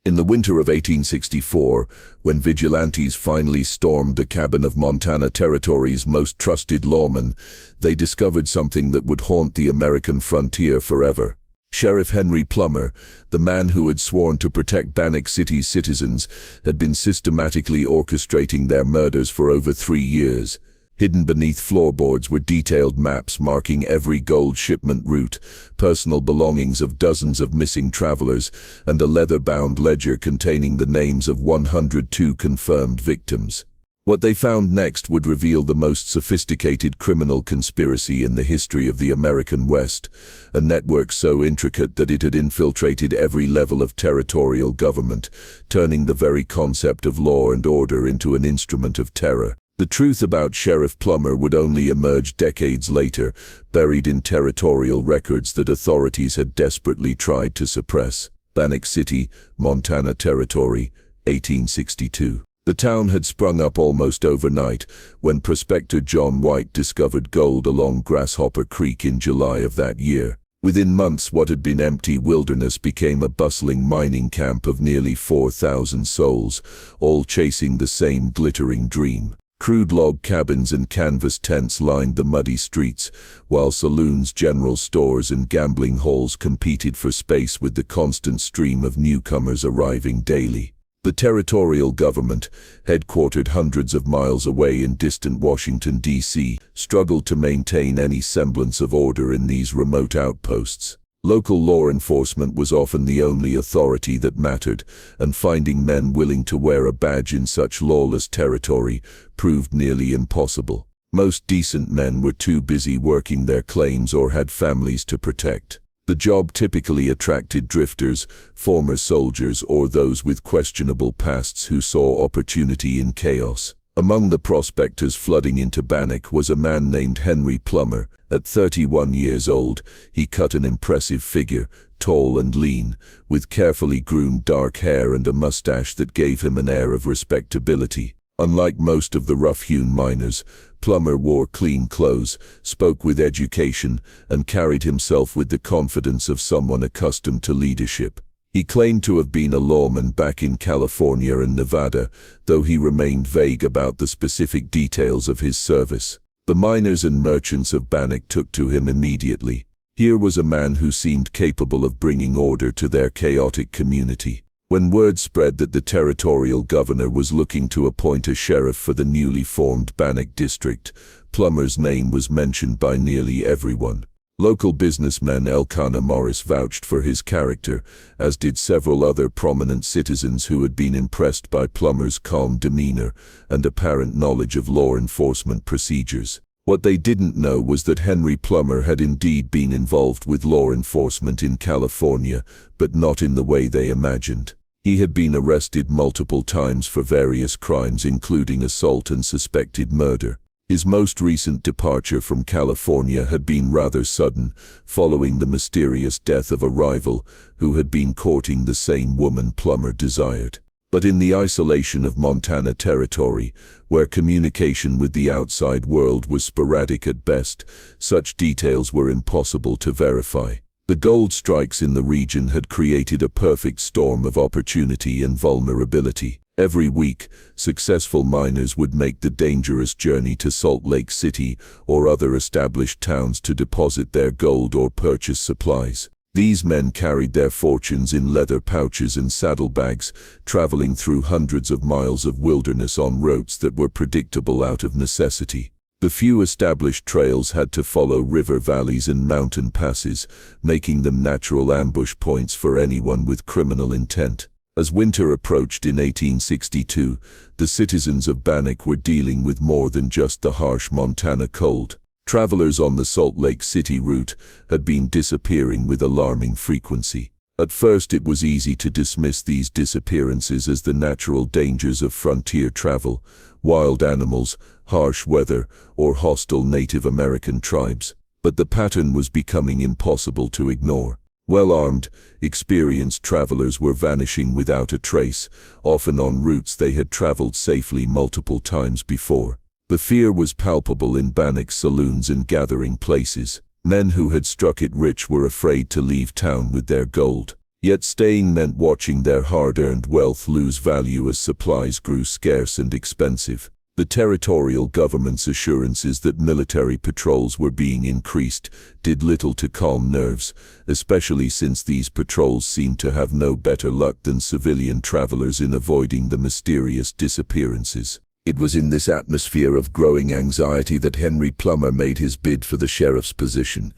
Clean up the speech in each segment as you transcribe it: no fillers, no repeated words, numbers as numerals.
In the winter of 1864, when vigilantes finally stormed the cabin of Montana Territory's most trusted lawman, they discovered something that would haunt the American frontier forever. Sheriff Henry Plummer, the man who had sworn to protect Bannack City's citizens, had been systematically orchestrating their murders for over 3 years. Hidden beneath floorboards were detailed maps marking every gold shipment route, personal belongings of dozens of missing travelers, and a leather-bound ledger containing the names of 102 confirmed victims. What they found next would reveal the most sophisticated criminal conspiracy in the history of the American West, a network so intricate that it had infiltrated every level of territorial government, turning the very concept of law and order into an instrument of terror. The truth about Sheriff Plummer would only emerge decades later, buried in territorial records that authorities had desperately tried to suppress. Bannack City, Montana Territory, 1862. The town had sprung up almost overnight when prospector John White discovered gold along Grasshopper Creek in July of that year. Within months, what had been empty wilderness became a bustling mining camp of nearly 4,000 souls, all chasing the same glittering dream. Crude log cabins and canvas tents lined the muddy streets, while saloons, general stores, and gambling halls competed for space with the constant stream of newcomers arriving daily. The territorial government, headquartered hundreds of miles away in distant Washington, D.C., struggled to maintain any semblance of order in these remote outposts. Local law enforcement was often the only authority that mattered, and finding men willing to wear a badge in such lawless territory proved nearly impossible. Most decent men were too busy working their claims or had families to protect. The job typically attracted drifters, former soldiers, or those with questionable pasts who saw opportunity in chaos. Among the prospectors flooding into Bannack was a man named Henry Plummer. At 31 years old, he cut an impressive figure, tall and lean, with carefully groomed dark hair and a mustache that gave him an air of respectability. Unlike most of the rough-hewn miners, Plummer wore clean clothes, spoke with education, and carried himself with the confidence of someone accustomed to leadership. He claimed to have been a lawman back in California and Nevada, though he remained vague about the specific details of his service. The miners and merchants of Bannack took to him immediately. Here was a man who seemed capable of bringing order to their chaotic community. When word spread that the territorial governor was looking to appoint a sheriff for the newly formed Bannack district, Plummer's name was mentioned by nearly everyone. Local businessman Elkanah Morris vouched for his character, as did several other prominent citizens who had been impressed by Plummer's calm demeanor and apparent knowledge of law enforcement procedures. What they didn't know was that Henry Plummer had indeed been involved with law enforcement in California, but not in the way they imagined. He had been arrested multiple times for various crimes, including assault and suspected murder. His most recent departure from California had been rather sudden, following the mysterious death of a rival who had been courting the same woman Plummer desired. But in the isolation of Montana Territory, where communication with the outside world was sporadic at best, such details were impossible to verify. The gold strikes in the region had created a perfect storm of opportunity and vulnerability. Every week, successful miners would make the dangerous journey to Salt Lake City or other established towns to deposit their gold or purchase supplies. These men carried their fortunes in leather pouches and saddlebags, traveling through hundreds of miles of wilderness on routes that were predictable out of necessity. The few established trails had to follow river valleys and mountain passes, making them natural ambush points for anyone with criminal intent. As winter approached in 1862, the citizens of Bannack were dealing with more than just the harsh Montana cold. Travelers on the Salt Lake City route had been disappearing with alarming frequency. At first, it was easy to dismiss these disappearances as the natural dangers of frontier travel: wild animals, harsh weather, or hostile Native American tribes. But the pattern was becoming impossible to ignore. Well-armed, experienced travelers were vanishing without a trace, often on routes they had traveled safely multiple times before. The fear was palpable in Bannack's saloons and gathering places. Men who had struck it rich were afraid to leave town with their gold. Yet staying meant watching their hard-earned wealth lose value as supplies grew scarce and expensive. The territorial government's assurances that military patrols were being increased did little to calm nerves, especially since these patrols seemed to have no better luck than civilian travelers in avoiding the mysterious disappearances. It was in this atmosphere of growing anxiety that Henry Plummer made his bid for the sheriff's position.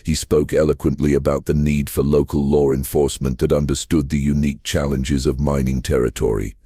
He spoke eloquently about the need for local law enforcement that understood the unique challenges of mining territory.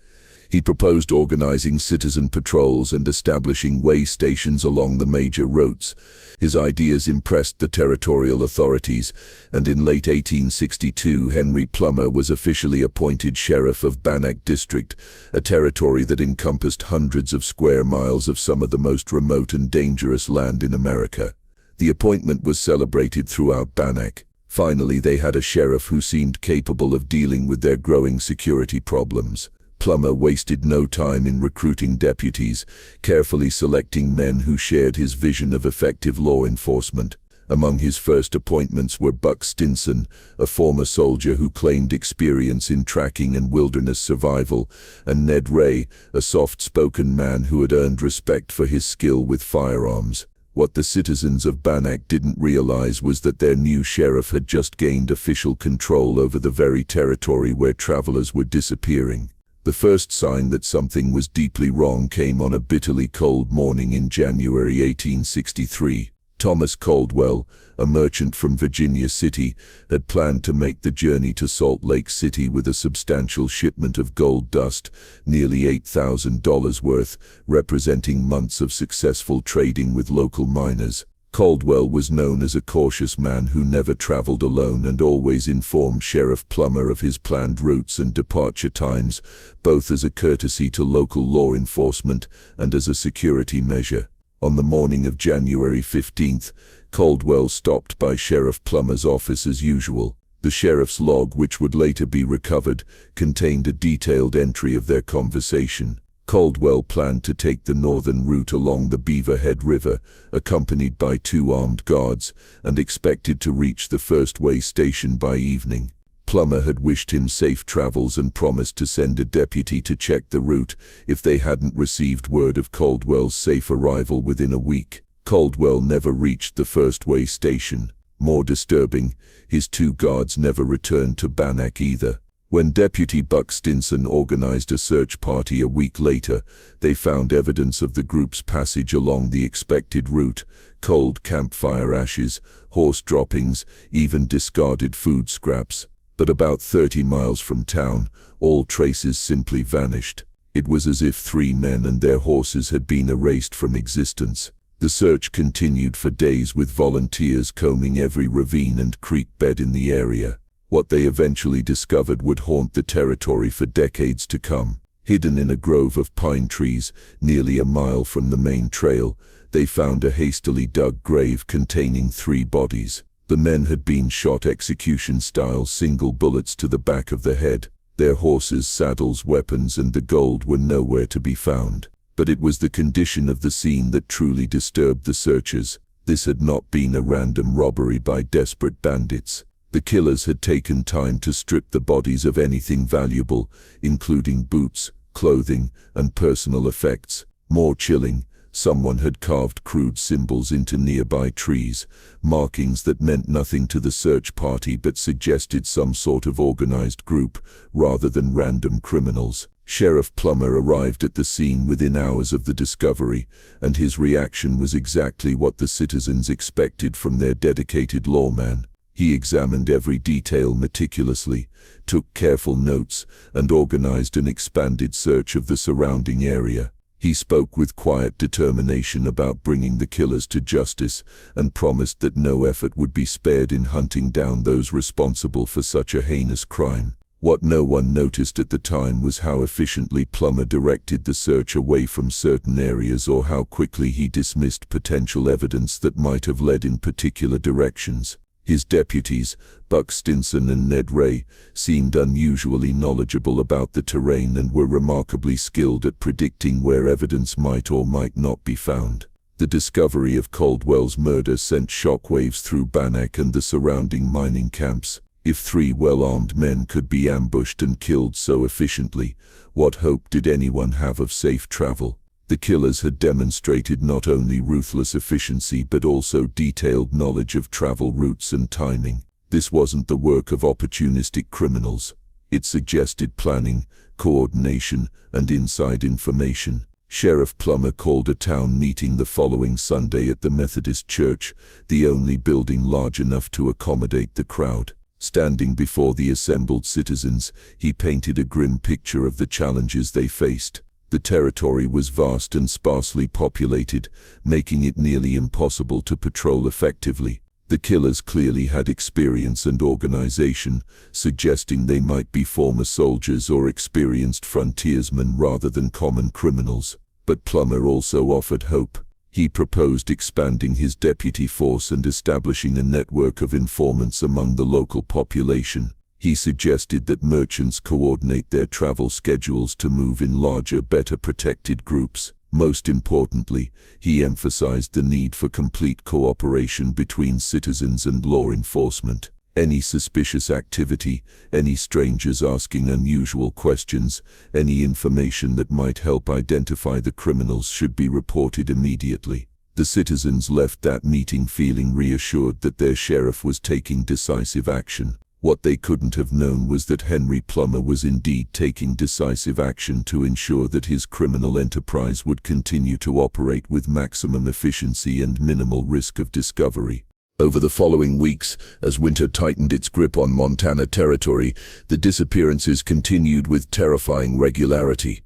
He proposed organizing citizen patrols and establishing way stations along the major routes. His ideas impressed the territorial authorities, and in late 1862 Henry Plummer was officially appointed sheriff of Bannack district, a territory that encompassed hundreds of square miles of some of the most remote and dangerous land in America. The appointment was celebrated throughout Bannack. Finally, they had a sheriff who seemed capable of dealing with their growing security problems. Plummer wasted no time in recruiting deputies, carefully selecting men who shared his vision of effective law enforcement. Among his first appointments were Buck Stinson, a former soldier who claimed experience in tracking and wilderness survival, and Ned Ray, a soft-spoken man who had earned respect for his skill with firearms. What the citizens of Bannack didn't realize was that their new sheriff had just gained official control over the very territory where travelers were disappearing. The first sign that something was deeply wrong came on a bitterly cold morning in January 1863. Thomas Caldwell, a merchant from Virginia City, had planned to make the journey to Salt Lake City with a substantial shipment of gold dust, nearly $8,000 worth, representing months of successful trading with local miners. Caldwell was known as a cautious man who never traveled alone and always informed Sheriff Plummer of his planned routes and departure times, both as a courtesy to local law enforcement and as a security measure. On the morning of January 15th, Caldwell stopped by Sheriff Plummer's office as usual. The sheriff's log, which would later be recovered, contained a detailed entry of their conversation. Caldwell planned to take the northern route along the Beaverhead River, accompanied by 2 armed guards, and expected to reach the first way station by evening. Plummer had wished him safe travels and promised to send a deputy to check the route if they hadn't received word of Caldwell's safe arrival within a week. Caldwell never reached the first way station. More disturbing, his 2 guards never returned to Bannack either. When Deputy Buck Stinson organized a search party a week later, they found evidence of the group's passage along the expected route: cold campfire ashes, horse droppings, even discarded food scraps. But about 30 miles from town, all traces simply vanished. It was as if 3 men and their horses had been erased from existence. The search continued for days, with volunteers combing every ravine and creek bed in the area. What they eventually discovered would haunt the territory for decades to come. Hidden in a grove of pine trees, nearly a mile from the main trail, they found a hastily dug grave containing 3 bodies. The men had been shot execution-style, single bullets to the back of the head. Their horses, saddles, weapons, and the gold were nowhere to be found. But it was the condition of the scene that truly disturbed the searchers. This had not been a random robbery by desperate bandits. The killers had taken time to strip the bodies of anything valuable, including boots, clothing, and personal effects. More chilling, someone had carved crude symbols into nearby trees, markings that meant nothing to the search party but suggested some sort of organized group, rather than random criminals. Sheriff Plummer arrived at the scene within hours of the discovery, and his reaction was exactly what the citizens expected from their dedicated lawman. He examined every detail meticulously, took careful notes, and organized an expanded search of the surrounding area. He spoke with quiet determination about bringing the killers to justice, and promised that no effort would be spared in hunting down those responsible for such a heinous crime. What no one noticed at the time was how efficiently Plummer directed the search away from certain areas, or how quickly he dismissed potential evidence that might have led in particular directions. His deputies, Buck Stinson and Ned Ray, seemed unusually knowledgeable about the terrain and were remarkably skilled at predicting where evidence might or might not be found. The discovery of Caldwell's murder sent shockwaves through Bannack and the surrounding mining camps. If 3 well-armed men could be ambushed and killed so efficiently, what hope did anyone have of safe travel? The killers had demonstrated not only ruthless efficiency but also detailed knowledge of travel routes and timing. This wasn't the work of opportunistic criminals. It suggested planning, coordination, and inside information. Sheriff Plummer called a town meeting the following Sunday at the Methodist Church, the only building large enough to accommodate the crowd. Standing before the assembled citizens, he painted a grim picture of the challenges they faced. The territory was vast and sparsely populated, making it nearly impossible to patrol effectively. The killers clearly had experience and organization, suggesting they might be former soldiers or experienced frontiersmen rather than common criminals. But Plummer also offered hope. He proposed expanding his deputy force and establishing a network of informants among the local population. He suggested that merchants coordinate their travel schedules to move in larger, better protected groups. Most importantly, he emphasized the need for complete cooperation between citizens and law enforcement. Any suspicious activity, any strangers asking unusual questions, any information that might help identify the criminals should be reported immediately. The citizens left that meeting feeling reassured that their sheriff was taking decisive action. What they couldn't have known was that Henry Plummer was indeed taking decisive action to ensure that his criminal enterprise would continue to operate with maximum efficiency and minimal risk of discovery. Over the following weeks, as winter tightened its grip on Montana territory, the disappearances continued with terrifying regularity.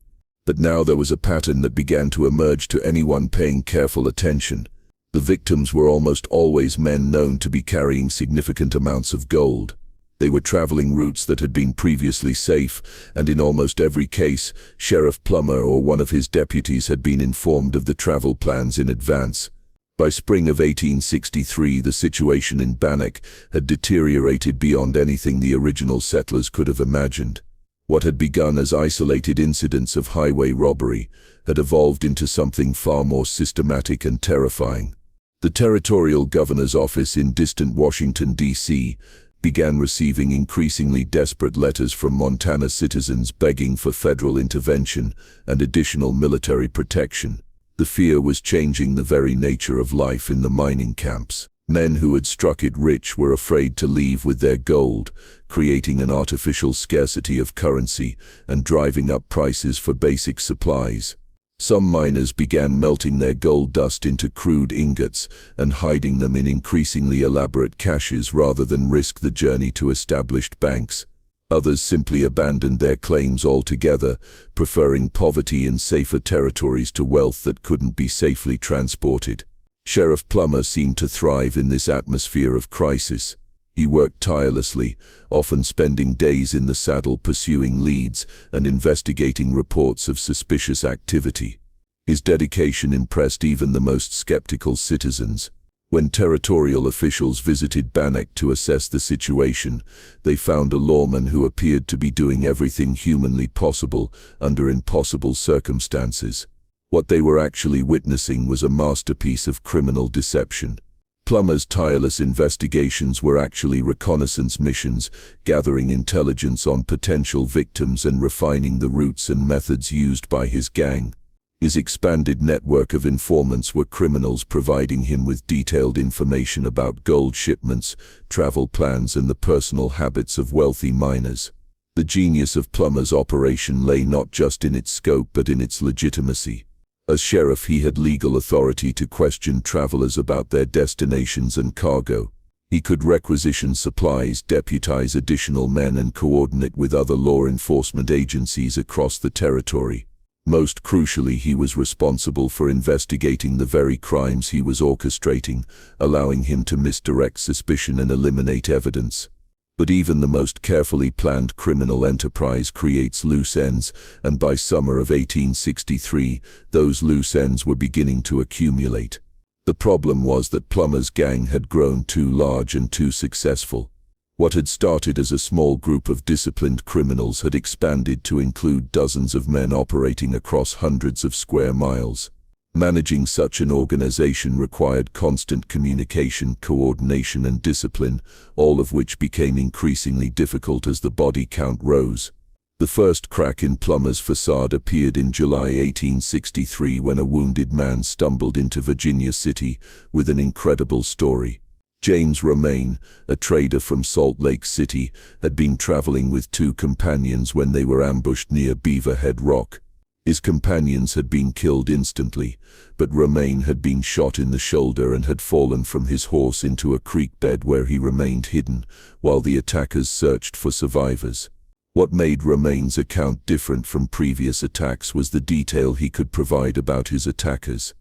But now there was a pattern that began to emerge to anyone paying careful attention. The victims were almost always men known to be carrying significant amounts of gold. They were traveling routes that had been previously safe, and in almost every case, Sheriff Plummer or one of his deputies had been informed of the travel plans in advance. By spring of 1863, the situation in Bannack had deteriorated beyond anything the original settlers could have imagined. What had begun as isolated incidents of highway robbery had evolved into something far more systematic and terrifying. The territorial governor's office in distant Washington, D.C., began receiving increasingly desperate letters from Montana citizens begging for federal intervention and additional military protection. The fear was changing the very nature of life in the mining camps. Men who had struck it rich were afraid to leave with their gold, creating an artificial scarcity of currency and driving up prices for basic supplies. Some miners began melting their gold dust into crude ingots and hiding them in increasingly elaborate caches rather than risk the journey to established banks. Others simply abandoned their claims altogether, preferring poverty in safer territories to wealth that couldn't be safely transported. Sheriff Plummer seemed to thrive in this atmosphere of crisis. He worked tirelessly, often spending days in the saddle pursuing leads and investigating reports of suspicious activity. His dedication impressed even the most skeptical citizens. When territorial officials visited Bannack to assess the situation, they found a lawman who appeared to be doing everything humanly possible under impossible circumstances. What they were actually witnessing was a masterpiece of criminal deception. Plummer's tireless investigations were actually reconnaissance missions, gathering intelligence on potential victims and refining the routes and methods used by his gang. His expanded network of informants were criminals providing him with detailed information about gold shipments, travel plans, and the personal habits of wealthy miners. The genius of Plummer's operation lay not just in its scope but in its legitimacy. As sheriff, he had legal authority to question travelers about their destinations and cargo. He could requisition supplies, deputize additional men, and coordinate with other law enforcement agencies across the territory. Most crucially, he was responsible for investigating the very crimes he was orchestrating, allowing him to misdirect suspicion and eliminate evidence. But even the most carefully planned criminal enterprise creates loose ends, and by summer of 1863, those loose ends were beginning to accumulate. The problem was that Plummer's gang had grown too large and too successful. What had started as a small group of disciplined criminals had expanded to include dozens of men operating across hundreds of square miles. Managing such an organization required constant communication, coordination, and discipline, all of which became increasingly difficult as the body count rose. The first crack in Plummer's facade appeared in July 1863 when a wounded man stumbled into Virginia City with an incredible story. James Romaine, a trader from Salt Lake City, had been traveling with two companions when they were ambushed near Beaver Head Rock. His companions had been killed instantly, but Romaine had been shot in the shoulder and had fallen from his horse into a creek bed where he remained hidden, while the attackers searched for survivors. What made Romaine's account different from previous attacks was the detail he could provide about his attackers.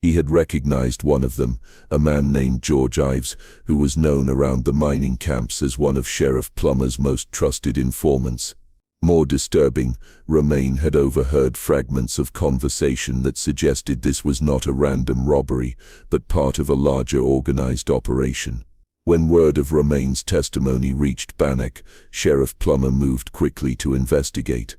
He had recognized one of them, a man named George Ives, who was known around the mining camps as one of Sheriff Plummer's most trusted informants. More disturbing, Romaine had overheard fragments of conversation that suggested this was not a random robbery, but part of a larger organized operation. When word of Romaine's testimony reached Bannack, Sheriff Plummer moved quickly to investigate.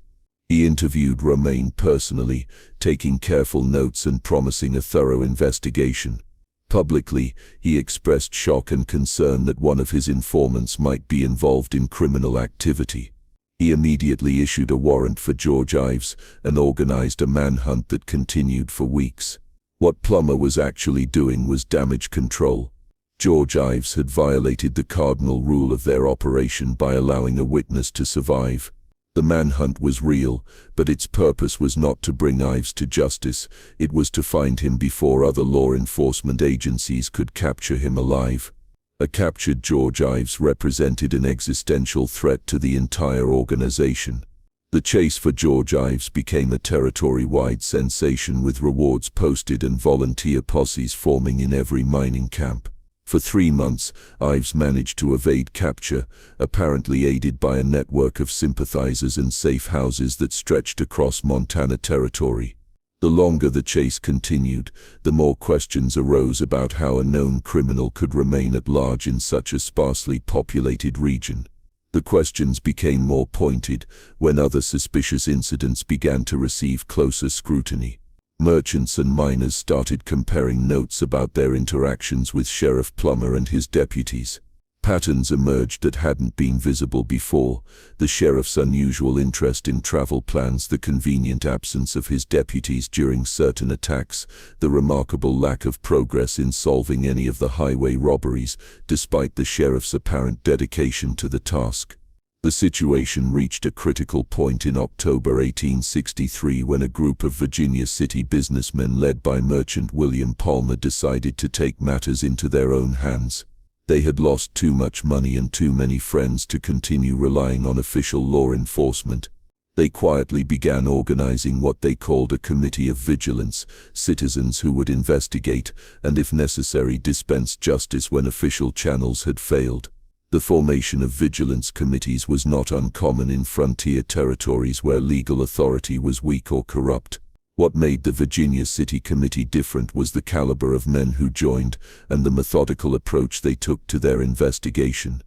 He interviewed Romaine personally, taking careful notes and promising a thorough investigation. Publicly, he expressed shock and concern that one of his informants might be involved in criminal activity. He immediately issued a warrant for George Ives and organized a manhunt that continued for weeks. What Plummer was actually doing was damage control. George Ives had violated the cardinal rule of their operation by allowing a witness to survive. The manhunt was real, but its purpose was not to bring Ives to justice. It was to find him before other law enforcement agencies could capture him alive. A captured George Ives represented an existential threat to the entire organization. The chase for George Ives became a territory-wide sensation, with rewards posted and volunteer posses forming in every mining camp. For 3 months, Ives managed to evade capture, apparently aided by a network of sympathizers and safe houses that stretched across Montana territory. The longer the chase continued, the more questions arose about how a known criminal could remain at large in such a sparsely populated region. The questions became more pointed when other suspicious incidents began to receive closer scrutiny. Merchants and miners started comparing notes about their interactions with Sheriff Plummer and his deputies. Patterns emerged that hadn't been visible before: the sheriff's unusual interest in travel plans, the convenient absence of his deputies during certain attacks, the remarkable lack of progress in solving any of the highway robberies, despite the sheriff's apparent dedication to the task. The situation reached a critical point in October 1863 when a group of Virginia City businessmen led by merchant William Palmer decided to take matters into their own hands. They had lost too much money and too many friends to continue relying on official law enforcement. They quietly began organizing what they called a committee of vigilance, citizens who would investigate and, if necessary, dispense justice when official channels had failed. The formation of vigilance committees was not uncommon in frontier territories where legal authority was weak or corrupt. What made the Virginia City Committee different was the caliber of men who joined and the methodical approach they took to their investigation.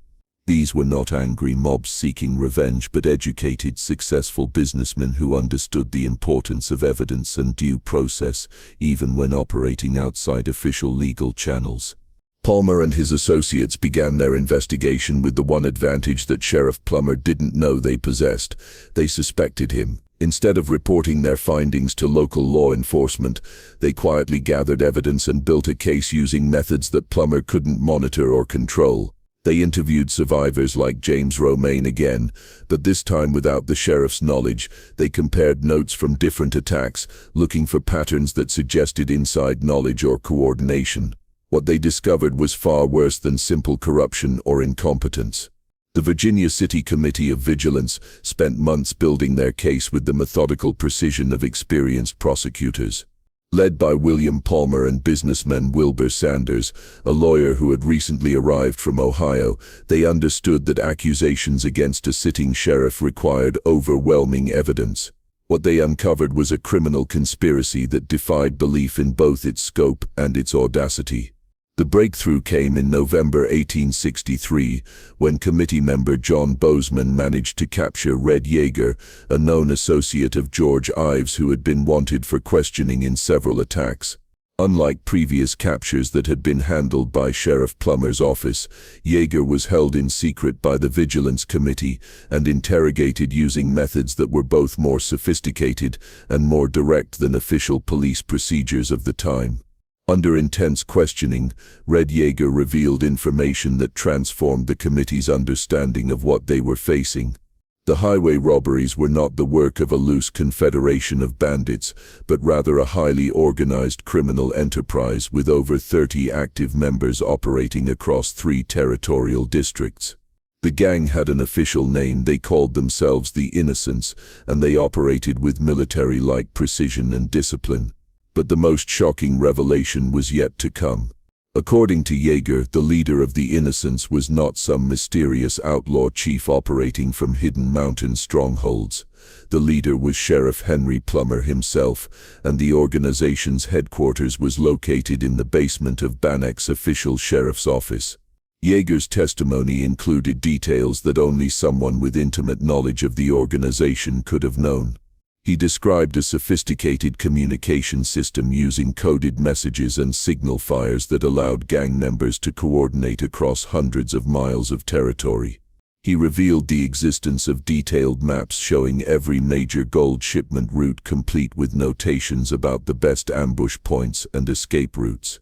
These were not angry mobs seeking revenge, but educated, successful businessmen who understood the importance of evidence and due process, even when operating outside official legal channels. Palmer and his associates began their investigation with the one advantage that Sheriff Plummer didn't know they possessed: they suspected him. Instead of reporting their findings to local law enforcement, they quietly gathered evidence and built a case using methods that Plummer couldn't monitor or control. They interviewed survivors like James Romaine again, but this time without the sheriff's knowledge. They compared notes from different attacks, looking for patterns that suggested inside knowledge or coordination. What they discovered was far worse than simple corruption or incompetence. The Virginia City Committee of Vigilance spent months building their case with the methodical precision of experienced prosecutors. Led by William Palmer and businessman Wilbur Sanders, a lawyer who had recently arrived from Ohio, they understood that accusations against a sitting sheriff required overwhelming evidence. What they uncovered was a criminal conspiracy that defied belief in both its scope and its audacity. The breakthrough came in November 1863, when committee member John Bozeman managed to capture Red Yeager, a known associate of George Ives who had been wanted for questioning in several attacks. Unlike previous captures that had been handled by Sheriff Plummer's office, Yeager was held in secret by the Vigilance Committee and interrogated using methods that were both more sophisticated and more direct than official police procedures of the time. Under intense questioning, Red Yeager revealed information that transformed the committee's understanding of what they were facing. The highway robberies were not the work of a loose confederation of bandits, but rather a highly organized criminal enterprise with over 30 active members operating across 3 territorial districts. The gang had an official name. They called themselves the Innocents, and they operated with military-like precision and discipline. But the most shocking revelation was yet to come. According to Yeager, the leader of the Innocents was not some mysterious outlaw chief operating from hidden mountain strongholds. The leader was Sheriff Henry Plummer himself, and the organization's headquarters was located in the basement of Bannack's official sheriff's office. Yeager's testimony included details that only someone with intimate knowledge of the organization could have known. He described a sophisticated communication system using coded messages and signal fires that allowed gang members to coordinate across hundreds of miles of territory. He revealed the existence of detailed maps showing every major gold shipment route, complete with notations about the best ambush points and escape routes.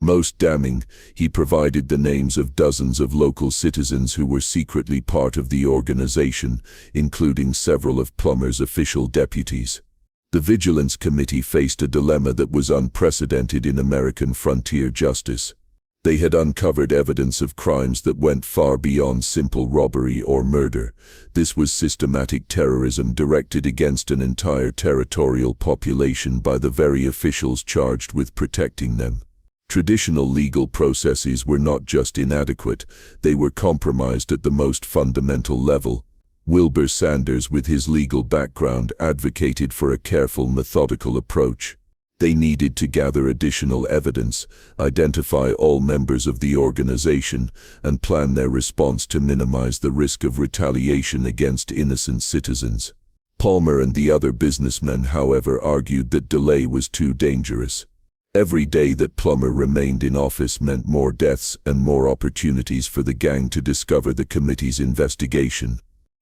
Most damning, he provided the names of dozens of local citizens who were secretly part of the organization, including several of Plummer's official deputies. The Vigilance Committee faced a dilemma that was unprecedented in American frontier justice. They had uncovered evidence of crimes that went far beyond simple robbery or murder. This was systematic terrorism directed against an entire territorial population by the very officials charged with protecting them. Traditional legal processes were not just inadequate, they were compromised at the most fundamental level. Wilbur Sanders, with his legal background, advocated for a careful, methodical approach. They needed to gather additional evidence, identify all members of the organization, and plan their response to minimize the risk of retaliation against innocent citizens. Plummer and the other businessmen, however, argued that delay was too dangerous. Every day that Plummer remained in office meant more deaths and more opportunities for the gang to discover the committee's investigation.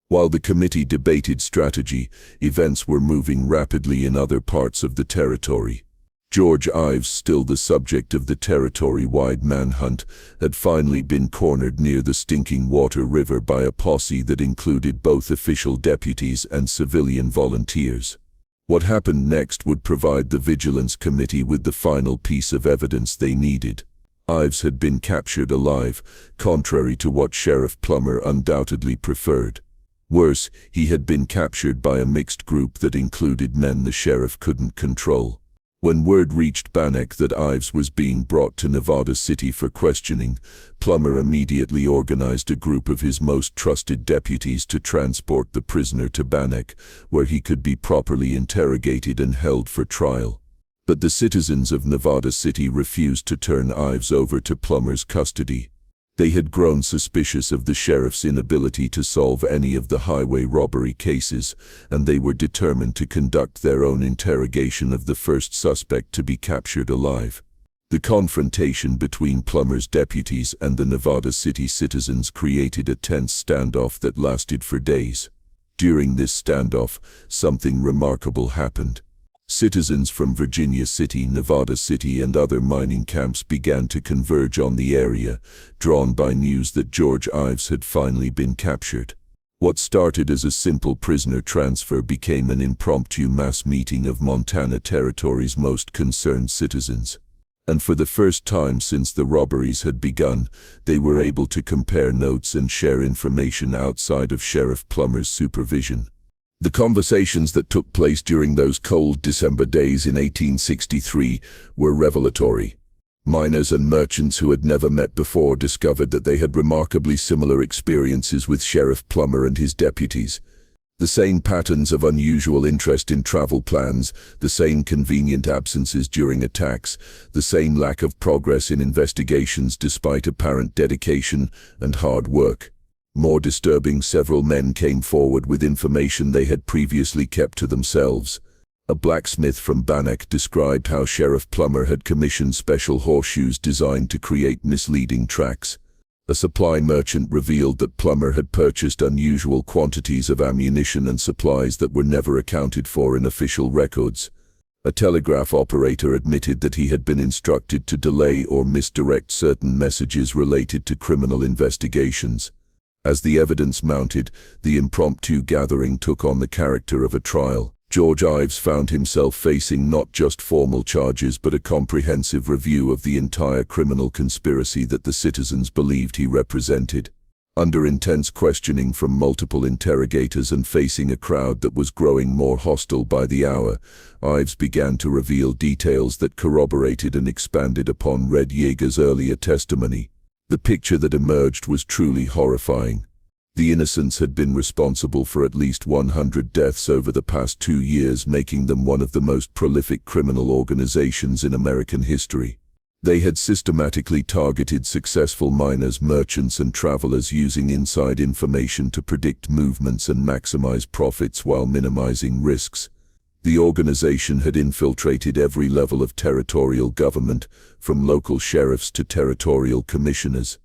While the committee debated strategy, events were moving rapidly in other parts of the territory. George Ives, still the subject of the territory-wide manhunt, had finally been cornered near the Stinking Water River by a posse that included both official deputies and civilian volunteers. What happened next would provide the Vigilance Committee with the final piece of evidence they needed. Ives had been captured alive, contrary to what Sheriff Plummer undoubtedly preferred. Worse, he had been captured by a mixed group that included men the sheriff couldn't control. When word reached Bannack that Ives was being brought to Nevada City for questioning, Plummer immediately organized a group of his most trusted deputies to transport the prisoner to Bannack, where he could be properly interrogated and held for trial. But the citizens of Nevada City refused to turn Ives over to Plummer's custody. They had grown suspicious of the sheriff's inability to solve any of the highway robbery cases, and they were determined to conduct their own interrogation of the first suspect to be captured alive. The confrontation between Plummer's deputies and the Nevada City citizens created a tense standoff that lasted for days. During this standoff, something remarkable happened. Citizens from Virginia City, Nevada City, and other mining camps began to converge on the area, drawn by news that George Ives had finally been captured. What started as a simple prisoner transfer became an impromptu mass meeting of Montana Territory's most concerned citizens. And for the first time since the robberies had begun, they were able to compare notes and share information outside of Sheriff Plummer's supervision. The conversations that took place during those cold December days in 1863 were revelatory. Miners and merchants who had never met before discovered that they had remarkably similar experiences with Sheriff Plummer and his deputies. The same patterns of unusual interest in travel plans, the same convenient absences during attacks, the same lack of progress in investigations despite apparent dedication and hard work. More disturbing, several men came forward with information they had previously kept to themselves. A blacksmith from Bannack described how Sheriff Plummer had commissioned special horseshoes designed to create misleading tracks. A supply merchant revealed that Plummer had purchased unusual quantities of ammunition and supplies that were never accounted for in official records. A telegraph operator admitted that he had been instructed to delay or misdirect certain messages related to criminal investigations. As the evidence mounted, the impromptu gathering took on the character of a trial. George Ives found himself facing not just formal charges but a comprehensive review of the entire criminal conspiracy that the citizens believed he represented. Under intense questioning from multiple interrogators and facing a crowd that was growing more hostile by the hour, Ives began to reveal details that corroborated and expanded upon Red Yeager's earlier testimony. The picture that emerged was truly horrifying. The Innocents had been responsible for at least 100 deaths over the past 2 years, making them one of the most prolific criminal organizations in American history. They had systematically targeted successful miners, merchants, and travelers using inside information to predict movements and maximize profits while minimizing risks. The organization had infiltrated every level of territorial government, from local sheriffs to territorial commissioners.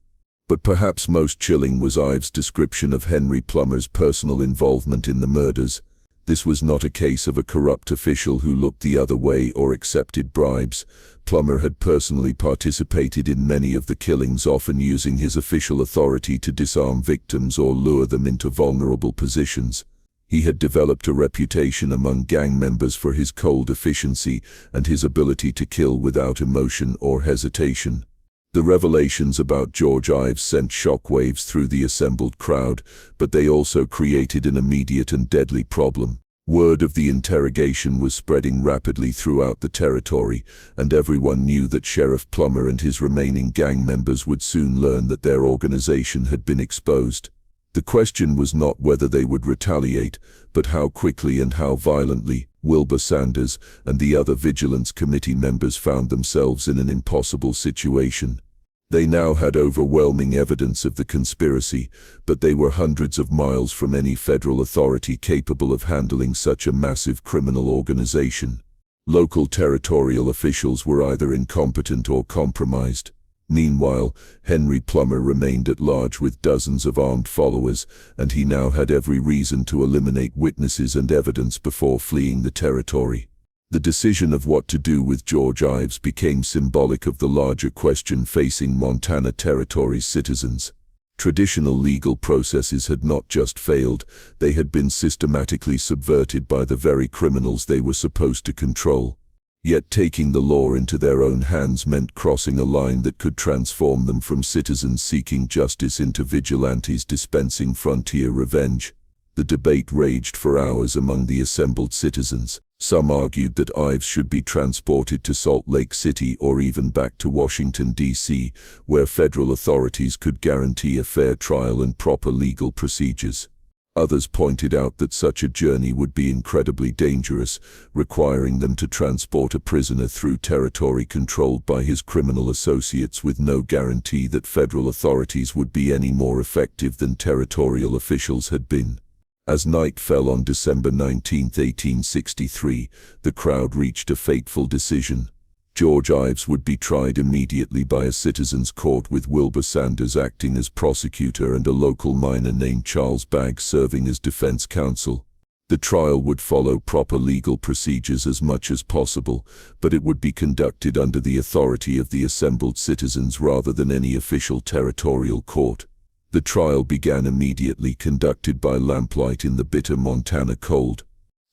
But perhaps most chilling was Ives' description of Henry Plummer's personal involvement in the murders. This was not a case of a corrupt official who looked the other way or accepted bribes. Plummer had personally participated in many of the killings, often using his official authority to disarm victims or lure them into vulnerable positions. He had developed a reputation among gang members for his cold efficiency and his ability to kill without emotion or hesitation. The revelations about George Ives sent shockwaves through the assembled crowd, but they also created an immediate and deadly problem. Word of the interrogation was spreading rapidly throughout the territory, and everyone knew that Sheriff Plummer and his remaining gang members would soon learn that their organization had been exposed. The question was not whether they would retaliate, but how quickly and how violently. Wilbur Sanders and the other Vigilance Committee members found themselves in an impossible situation. They now had overwhelming evidence of the conspiracy, but they were hundreds of miles from any federal authority capable of handling such a massive criminal organization. Local territorial officials were either incompetent or compromised. Meanwhile, Henry Plummer remained at large with dozens of armed followers, and he now had every reason to eliminate witnesses and evidence before fleeing the territory. The decision of what to do with George Ives became symbolic of the larger question facing Montana Territory's citizens. Traditional legal processes had not just failed, they had been systematically subverted by the very criminals they were supposed to control. Yet taking the law into their own hands meant crossing a line that could transform them from citizens seeking justice into vigilantes dispensing frontier revenge. The debate raged for hours among the assembled citizens. Some argued that Ives should be transported to Salt Lake City or even back to Washington, D.C., where federal authorities could guarantee a fair trial and proper legal procedures. Others pointed out that such a journey would be incredibly dangerous, requiring them to transport a prisoner through territory controlled by his criminal associates with no guarantee that federal authorities would be any more effective than territorial officials had been. As night fell on December 19, 1863, the crowd reached a fateful decision. George Ives would be tried immediately by a citizens' court, with Wilbur Sanders acting as prosecutor and a local miner named Charles Bagg serving as defense counsel. The trial would follow proper legal procedures as much as possible, but it would be conducted under the authority of the assembled citizens rather than any official territorial court. The trial began immediately, conducted by lamplight in the bitter Montana cold.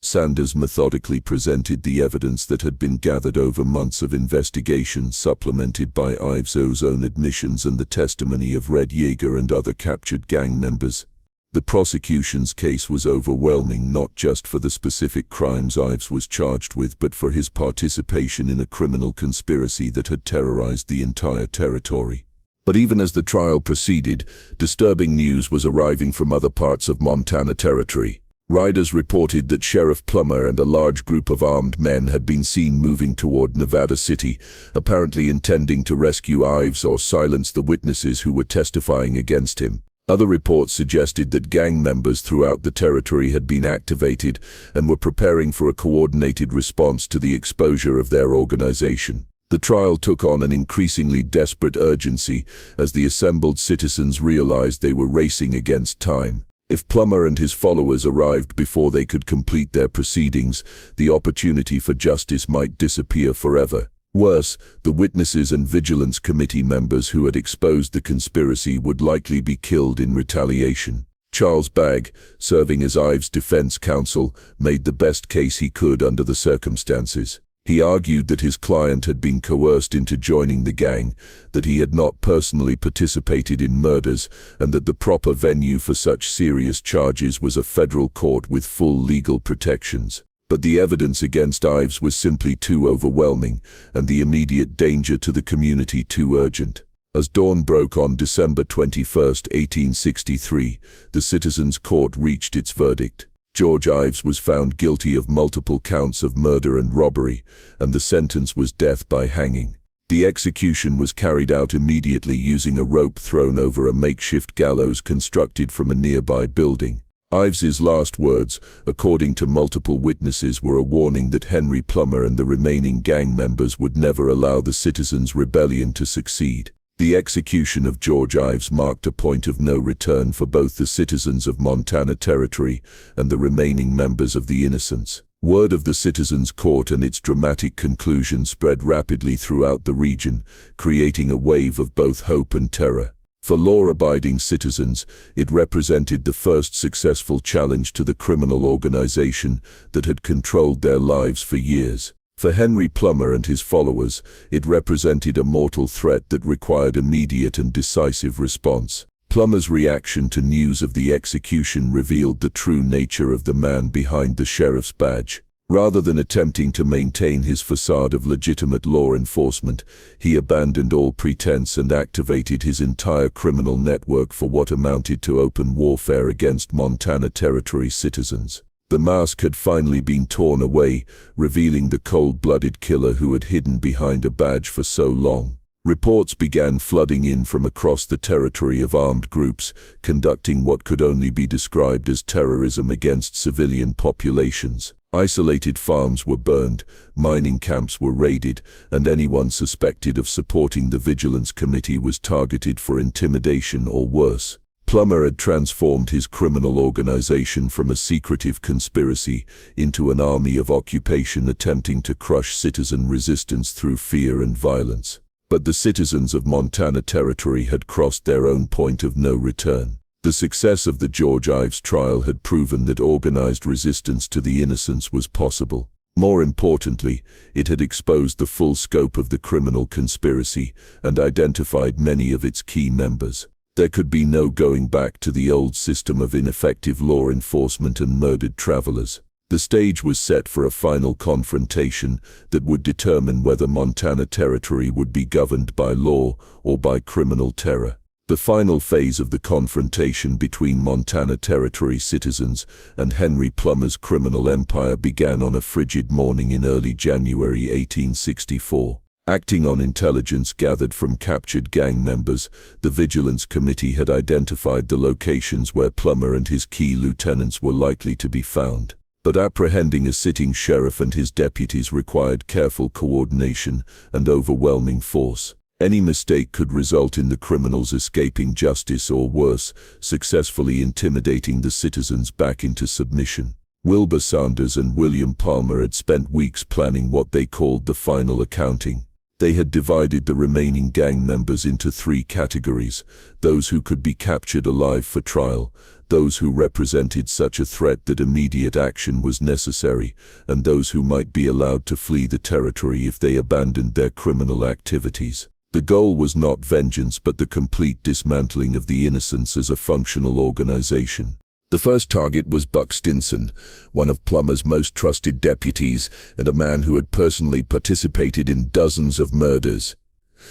Sanders methodically presented the evidence that had been gathered over months of investigation, supplemented by Ives' own admissions and the testimony of Red Yeager and other captured gang members. The prosecution's case was overwhelming, not just for the specific crimes Ives was charged with, but for his participation in a criminal conspiracy that had terrorized the entire territory. But even as the trial proceeded, disturbing news was arriving from other parts of Montana Territory. Riders reported that Sheriff Plummer and a large group of armed men had been seen moving toward Nevada City, apparently intending to rescue Ives or silence the witnesses who were testifying against him. Other reports suggested that gang members throughout the territory had been activated and were preparing for a coordinated response to the exposure of their organization. The trial took on an increasingly desperate urgency as the assembled citizens realized they were racing against time. If Plummer and his followers arrived before they could complete their proceedings, the opportunity for justice might disappear forever. Worse, the witnesses and Vigilance Committee members who had exposed the conspiracy would likely be killed in retaliation. Charles Bagg, serving as Ives' defense counsel, made the best case he could under the circumstances. He argued that his client had been coerced into joining the gang, that he had not personally participated in murders, and that the proper venue for such serious charges was a federal court with full legal protections. But the evidence against Ives was simply too overwhelming, and the immediate danger to the community too urgent. As dawn broke on December 21, 1863, the Citizens' Court reached its verdict. George Ives was found guilty of multiple counts of murder and robbery, and the sentence was death by hanging. The execution was carried out immediately using a rope thrown over a makeshift gallows constructed from a nearby building. Ives's last words, according to multiple witnesses, were a warning that Henry Plummer and the remaining gang members would never allow the citizens' rebellion to succeed. The execution of George Ives marked a point of no return for both the citizens of Montana Territory and the remaining members of the Innocents. Word of the Citizens' Court and its dramatic conclusion spread rapidly throughout the region, creating a wave of both hope and terror. For law-abiding citizens, it represented the first successful challenge to the criminal organization that had controlled their lives for years. For Henry Plummer and his followers, it represented a mortal threat that required immediate and decisive response. Plummer's reaction to news of the execution revealed the true nature of the man behind the sheriff's badge. Rather than attempting to maintain his facade of legitimate law enforcement, he abandoned all pretense and activated his entire criminal network for what amounted to open warfare against Montana Territory citizens. The mask had finally been torn away, revealing the cold-blooded killer who had hidden behind a badge for so long. Reports began flooding in from across the territory of armed groups, conducting what could only be described as terrorism against civilian populations. Isolated farms were burned, mining camps were raided, and anyone suspected of supporting the Vigilance Committee was targeted for intimidation or worse. Plummer had transformed his criminal organization from a secretive conspiracy into an army of occupation attempting to crush citizen resistance through fear and violence. But the citizens of Montana Territory had crossed their own point of no return. The success of the George Ives trial had proven that organized resistance to the Innocents was possible. More importantly, it had exposed the full scope of the criminal conspiracy and identified many of its key members. There could be no going back to the old system of ineffective law enforcement and murdered travelers. The stage was set for a final confrontation that would determine whether Montana Territory would be governed by law or by criminal terror. The final phase of the confrontation between Montana Territory citizens and Henry Plummer's criminal empire began on a frigid morning in early January 1864. Acting on intelligence gathered from captured gang members, the Vigilance Committee had identified the locations where Plummer and his key lieutenants were likely to be found. But apprehending a sitting sheriff and his deputies required careful coordination and overwhelming force. Any mistake could result in the criminals escaping justice or worse, successfully intimidating the citizens back into submission. Wilbur Sanders and William Palmer had spent weeks planning what they called the final accounting. They had divided the remaining gang members into three categories: those who could be captured alive for trial, those who represented such a threat that immediate action was necessary, and those who might be allowed to flee the territory if they abandoned their criminal activities. The goal was not vengeance but the complete dismantling of the Innocents as a functional organization. The first target was Buck Stinson, one of Plummer's most trusted deputies and a man who had personally participated in dozens of murders.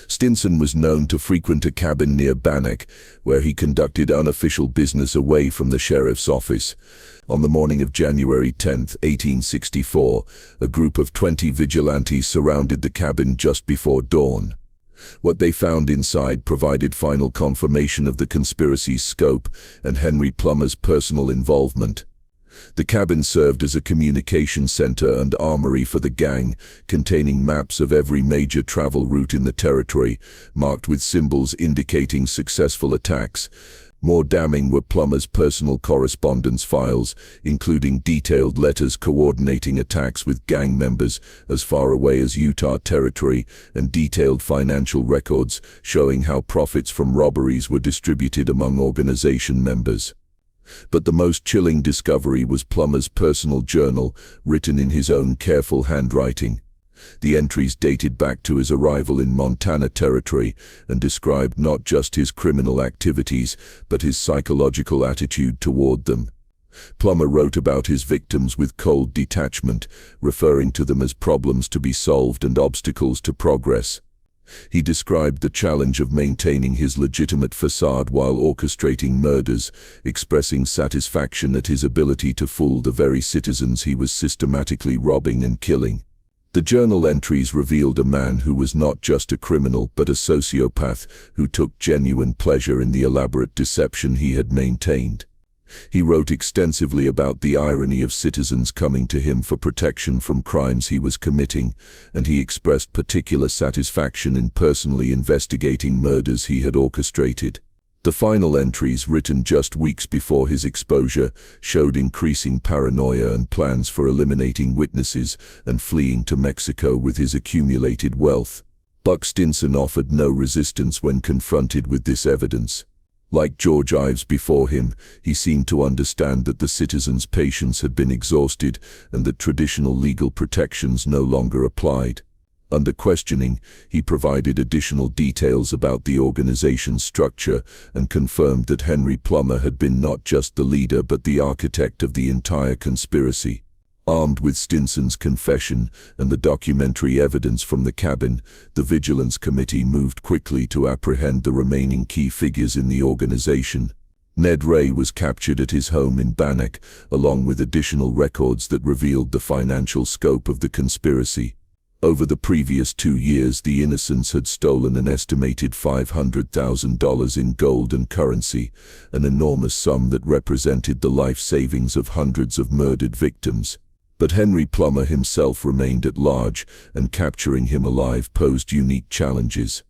Stinson was known to frequent a cabin near Bannack, where he conducted unofficial business away from the sheriff's office. On the morning of January 10, 1864, a group of 20 vigilantes surrounded the cabin just before dawn. What they found inside provided final confirmation of the conspiracy's scope and Henry Plummer's personal involvement. The cabin served as a communication center and armory for the gang, containing maps of every major travel route in the territory, marked with symbols indicating successful attacks. More damning were Plummer's personal correspondence files, including detailed letters coordinating attacks with gang members as far away as Utah Territory, and detailed financial records showing how profits from robberies were distributed among organization members. But the most chilling discovery was Plummer's personal journal, written in his own careful handwriting. The entries dated back to his arrival in Montana Territory and described not just his criminal activities, but his psychological attitude toward them. Plummer wrote about his victims with cold detachment, referring to them as problems to be solved and obstacles to progress. He described the challenge of maintaining his legitimate facade while orchestrating murders, expressing satisfaction at his ability to fool the very citizens he was systematically robbing and killing. The journal entries revealed a man who was not just a criminal but a sociopath who took genuine pleasure in the elaborate deception he had maintained. He wrote extensively about the irony of citizens coming to him for protection from crimes he was committing, and he expressed particular satisfaction in personally investigating murders he had orchestrated. The final entries, written just weeks before his exposure, showed increasing paranoia and plans for eliminating witnesses and fleeing to Mexico with his accumulated wealth. Buck Stinson offered no resistance when confronted with this evidence. Like George Ives before him, he seemed to understand that the citizens' patience had been exhausted and that traditional legal protections no longer applied. Under questioning, he provided additional details about the organization's structure and confirmed that Henry Plummer had been not just the leader but the architect of the entire conspiracy. Armed with Stinson's confession and the documentary evidence from the cabin, the Vigilance Committee moved quickly to apprehend the remaining key figures in the organization. Ned Ray was captured at his home in Bannack, along with additional records that revealed the financial scope of the conspiracy. Over the previous 2 years, the Innocents had stolen an estimated $500,000 in gold and currency, an enormous sum that represented the life savings of hundreds of murdered victims. But Henry Plummer himself remained at large, and capturing him alive posed unique challenges.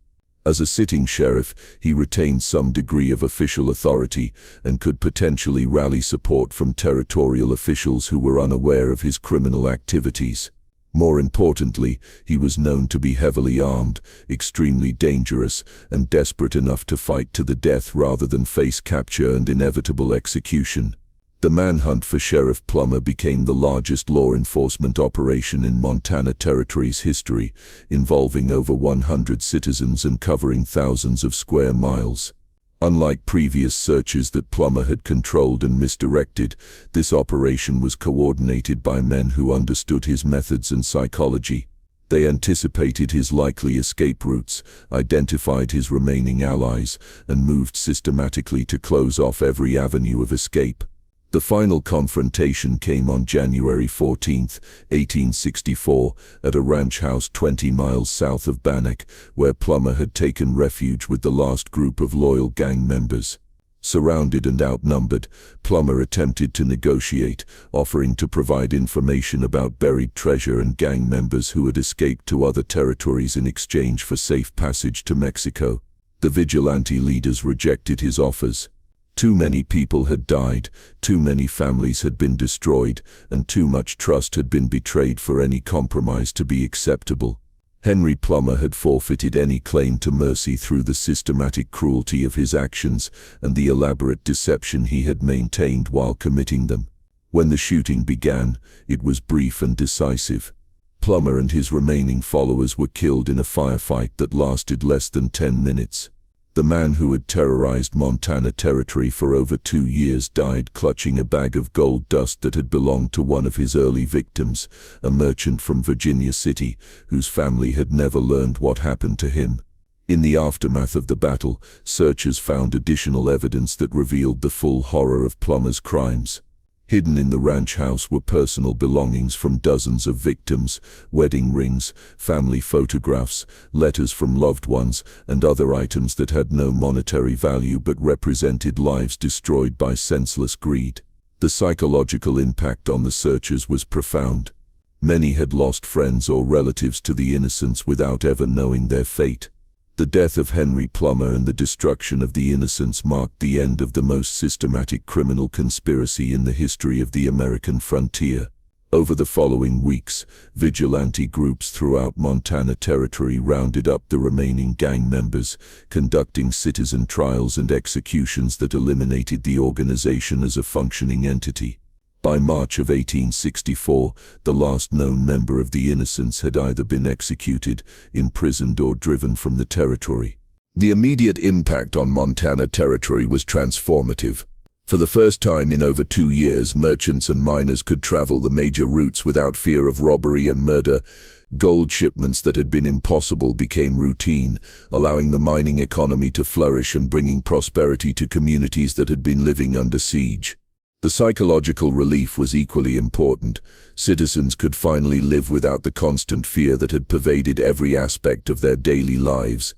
As a sitting sheriff, he retained some degree of official authority and could potentially rally support from territorial officials who were unaware of his criminal activities. More importantly, he was known to be heavily armed, extremely dangerous, and desperate enough to fight to the death rather than face capture and inevitable execution. The manhunt for Sheriff Plummer became the largest law enforcement operation in Montana Territory's history, involving over 100 citizens and covering thousands of square miles. Unlike previous searches that Plummer had controlled and misdirected, this operation was coordinated by men who understood his methods and psychology. They anticipated his likely escape routes, identified his remaining allies, and moved systematically to close off every avenue of escape. The final confrontation came on January 14, 1864, at a ranch house 20 miles south of Bannack, where Plummer had taken refuge with the last group of loyal gang members. Surrounded and outnumbered, Plummer attempted to negotiate, offering to provide information about buried treasure and gang members who had escaped to other territories in exchange for safe passage to Mexico. The vigilante leaders rejected his offers. Too many people had died, too many families had been destroyed, and too much trust had been betrayed for any compromise to be acceptable. Henry Plummer had forfeited any claim to mercy through the systematic cruelty of his actions and the elaborate deception he had maintained while committing them. When the shooting began, it was brief and decisive. Plummer and his remaining followers were killed in a firefight that lasted less than 10 minutes. The man who had terrorized Montana Territory for over 2 years died clutching a bag of gold dust that had belonged to one of his early victims, a merchant from Virginia City, whose family had never learned what happened to him. In the aftermath of the battle, searchers found additional evidence that revealed the full horror of Plummer's crimes. Hidden in the ranch house were personal belongings from dozens of victims, wedding rings, family photographs, letters from loved ones, and other items that had no monetary value but represented lives destroyed by senseless greed. The psychological impact on the searchers was profound. Many had lost friends or relatives to the innocents without ever knowing their fate. The death of Henry Plummer and the destruction of the innocents marked the end of the most systematic criminal conspiracy in the history of the American frontier. Over the following weeks, vigilante groups throughout Montana Territory rounded up the remaining gang members, conducting citizen trials and executions that eliminated the organization as a functioning entity. By March of 1864, the last known member of the Innocents had either been executed, imprisoned, or driven from the territory. The immediate impact on Montana Territory was transformative. For the first time in over 2 years, merchants and miners could travel the major routes without fear of robbery and murder. Gold shipments that had been impossible became routine, allowing the mining economy to flourish and bringing prosperity to communities that had been living under siege. The psychological relief was equally important. Citizens could finally live without the constant fear that had pervaded every aspect of their daily lives.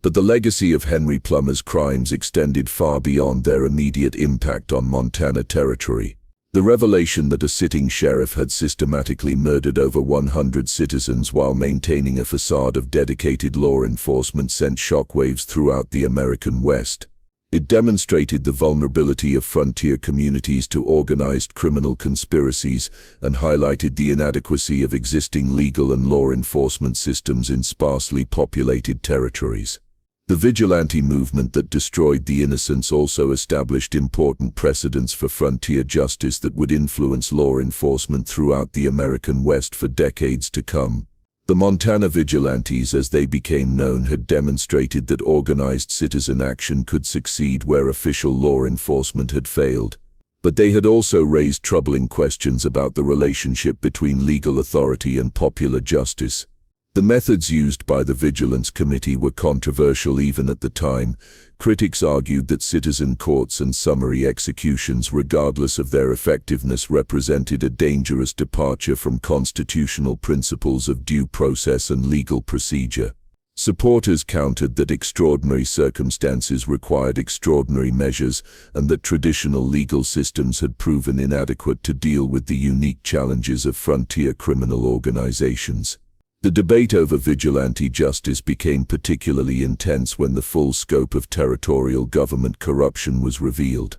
But the legacy of Henry Plummer's crimes extended far beyond their immediate impact on Montana Territory. The revelation that a sitting sheriff had systematically murdered over 100 citizens while maintaining a facade of dedicated law enforcement sent shockwaves throughout the American West. It demonstrated the vulnerability of frontier communities to organized criminal conspiracies and highlighted the inadequacy of existing legal and law enforcement systems in sparsely populated territories. The vigilante movement that destroyed the innocents also established important precedents for frontier justice that would influence law enforcement throughout the American West for decades to come. The Montana Vigilantes, as they became known, had demonstrated that organized citizen action could succeed where official law enforcement had failed. But they had also raised troubling questions about the relationship between legal authority and popular justice. The methods used by the Vigilance Committee were controversial even at the time. Critics argued that citizen courts and summary executions, regardless of their effectiveness, represented a dangerous departure from constitutional principles of due process and legal procedure. Supporters countered that extraordinary circumstances required extraordinary measures and that traditional legal systems had proven inadequate to deal with the unique challenges of frontier criminal organizations. The debate over vigilante justice became particularly intense when the full scope of territorial government corruption was revealed.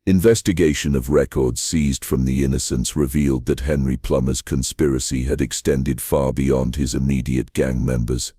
Investigation of records seized from the innocents revealed that Henry Plummer's conspiracy had extended far beyond his immediate gang members.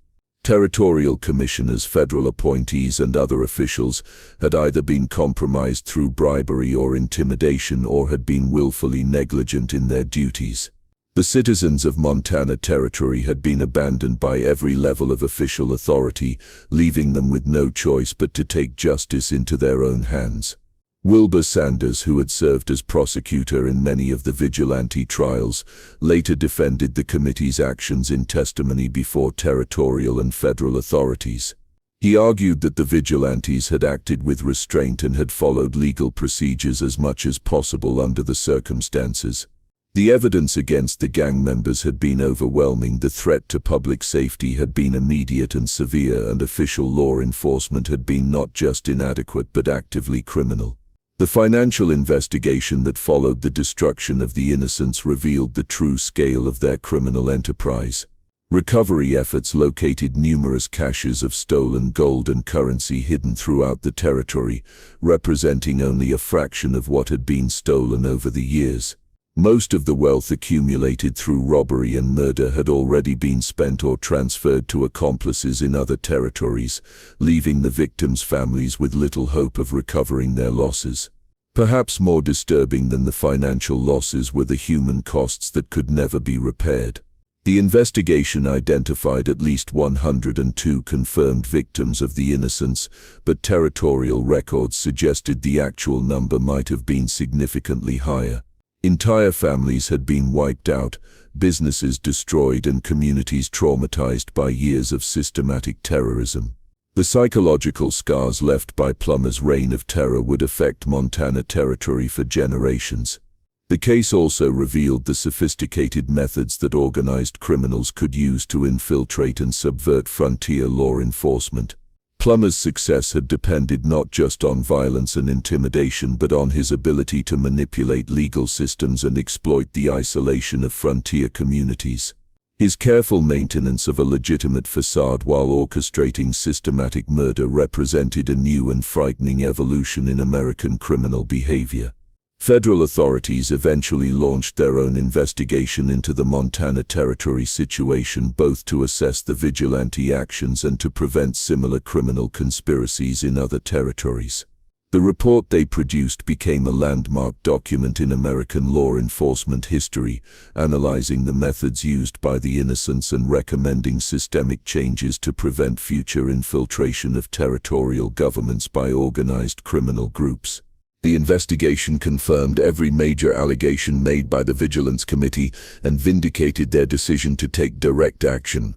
Territorial commissioners, federal appointees, and other officials had either been compromised through bribery or intimidation or had been willfully negligent in their duties. The citizens of Montana Territory had been abandoned by every level of official authority, leaving them with no choice but to take justice into their own hands. Wilbur Sanders, who had served as prosecutor in many of the vigilante trials, later defended the committee's actions in testimony before territorial and federal authorities. He argued that the vigilantes had acted with restraint and had followed legal procedures as much as possible under the circumstances. The evidence against the gang members had been overwhelming. The threat to public safety had been immediate and severe, and official law enforcement had been not just inadequate but actively criminal. The financial investigation that followed the destruction of the innocents revealed the true scale of their criminal enterprise. Recovery efforts located numerous caches of stolen gold and currency hidden throughout the territory, representing only a fraction of what had been stolen over the years. Most of the wealth accumulated through robbery and murder had already been spent or transferred to accomplices in other territories, leaving the victims' families with little hope of recovering their losses. Perhaps more disturbing than the financial losses were the human costs that could never be repaired. The investigation identified at least 102 confirmed victims of the innocents, but territorial records suggested the actual number might have been significantly higher. Entire families had been wiped out, businesses destroyed, and communities traumatized by years of systematic terrorism. The psychological scars left by Plummer's reign of terror would affect Montana Territory for generations. The case also revealed the sophisticated methods that organized criminals could use to infiltrate and subvert frontier law enforcement. Plummer's success had depended not just on violence and intimidation but on his ability to manipulate legal systems and exploit the isolation of frontier communities. His careful maintenance of a legitimate facade while orchestrating systematic murder represented a new and frightening evolution in American criminal behavior. Federal authorities eventually launched their own investigation into the Montana Territory situation, both to assess the vigilante actions and to prevent similar criminal conspiracies in other territories. The report they produced became a landmark document in American law enforcement history, analyzing the methods used by the innocents and recommending systemic changes to prevent future infiltration of territorial governments by organized criminal groups. The investigation confirmed every major allegation made by the Vigilance Committee and vindicated their decision to take direct action.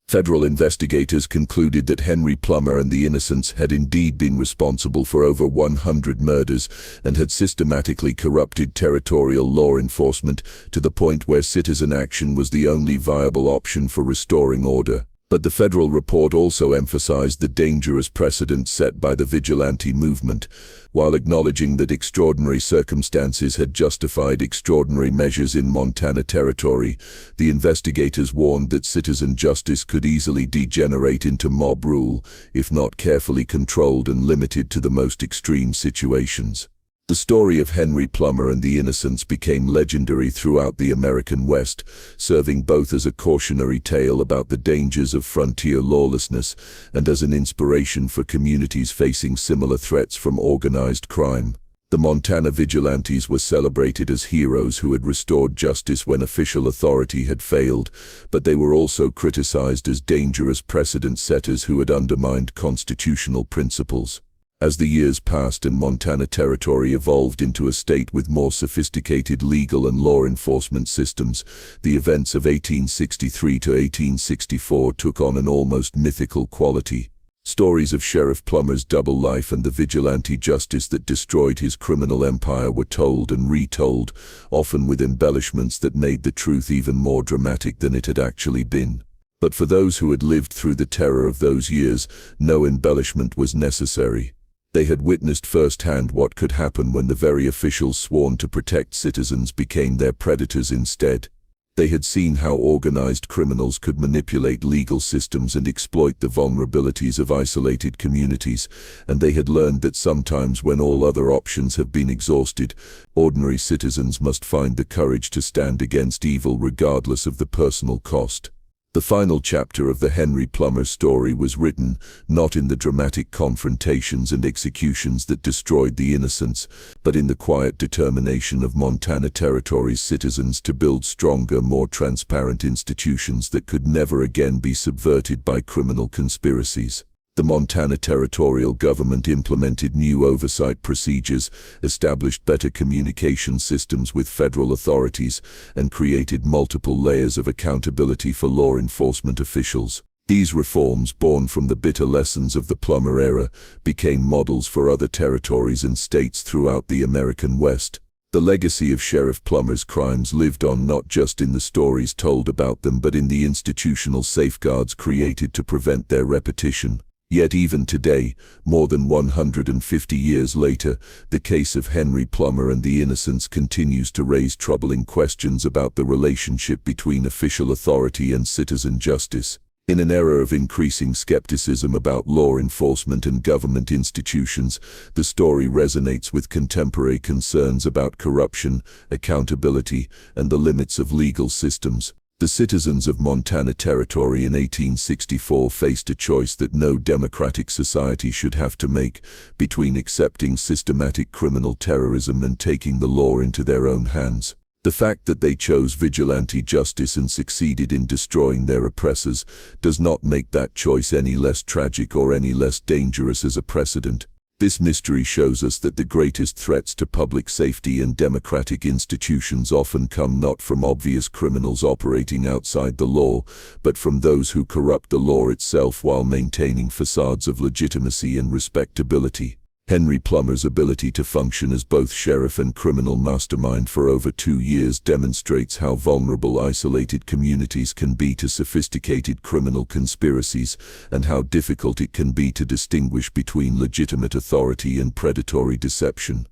Federal investigators concluded that Henry Plummer and the innocents had indeed been responsible for over 100 murders and had systematically corrupted territorial law enforcement to the point where citizen action was the only viable option for restoring order. But the federal report also emphasized the dangerous precedent set by the vigilante movement. While acknowledging that extraordinary circumstances had justified extraordinary measures in Montana Territory, the investigators warned that citizen justice could easily degenerate into mob rule if not carefully controlled and limited to the most extreme situations. The story of Henry Plummer and the innocents became legendary throughout the American West, serving both as a cautionary tale about the dangers of frontier lawlessness and as an inspiration for communities facing similar threats from organized crime. The Montana vigilantes were celebrated as heroes who had restored justice when official authority had failed, but they were also criticized as dangerous precedent setters who had undermined constitutional principles. As the years passed and Montana Territory evolved into a state with more sophisticated legal and law enforcement systems, the events of 1863 to 1864 took on an almost mythical quality. Stories of Sheriff Plummer's double life and the vigilante justice that destroyed his criminal empire were told and retold, often with embellishments that made the truth even more dramatic than it had actually been. But for those who had lived through the terror of those years, no embellishment was necessary. They had witnessed firsthand what could happen when the very officials sworn to protect citizens became their predators instead. They had seen how organized criminals could manipulate legal systems and exploit the vulnerabilities of isolated communities, and they had learned that sometimes when all other options have been exhausted, ordinary citizens must find the courage to stand against evil regardless of the personal cost. The final chapter of the Henry Plummer story was written not in the dramatic confrontations and executions that destroyed the innocents, but in the quiet determination of Montana Territory's citizens to build stronger, more transparent institutions that could never again be subverted by criminal conspiracies. The Montana territorial government implemented new oversight procedures, established better communication systems with federal authorities, and created multiple layers of accountability for law enforcement officials. These reforms, born from the bitter lessons of the Plummer era, became models for other territories and states throughout the American West. The legacy of Sheriff Plummer's crimes lived on not just in the stories told about them but in the institutional safeguards created to prevent their repetition. Yet even today, more than 150 years later, the case of Henry Plummer and the innocents continues to raise troubling questions about the relationship between official authority and citizen justice. In an era of increasing skepticism about law enforcement and government institutions, the story resonates with contemporary concerns about corruption, accountability, and the limits of legal systems. The citizens of Montana Territory in 1864 faced a choice that no democratic society should have to make, between accepting systematic criminal terrorism and taking the law into their own hands. The fact that they chose vigilante justice and succeeded in destroying their oppressors does not make that choice any less tragic or any less dangerous as a precedent. This mystery shows us that the greatest threats to public safety and democratic institutions often come not from obvious criminals operating outside the law, but from those who corrupt the law itself while maintaining facades of legitimacy and respectability. Henry Plummer's ability to function as both sheriff and criminal mastermind for over 2 years demonstrates how vulnerable isolated communities can be to sophisticated criminal conspiracies, and how difficult it can be to distinguish between legitimate authority and predatory deception.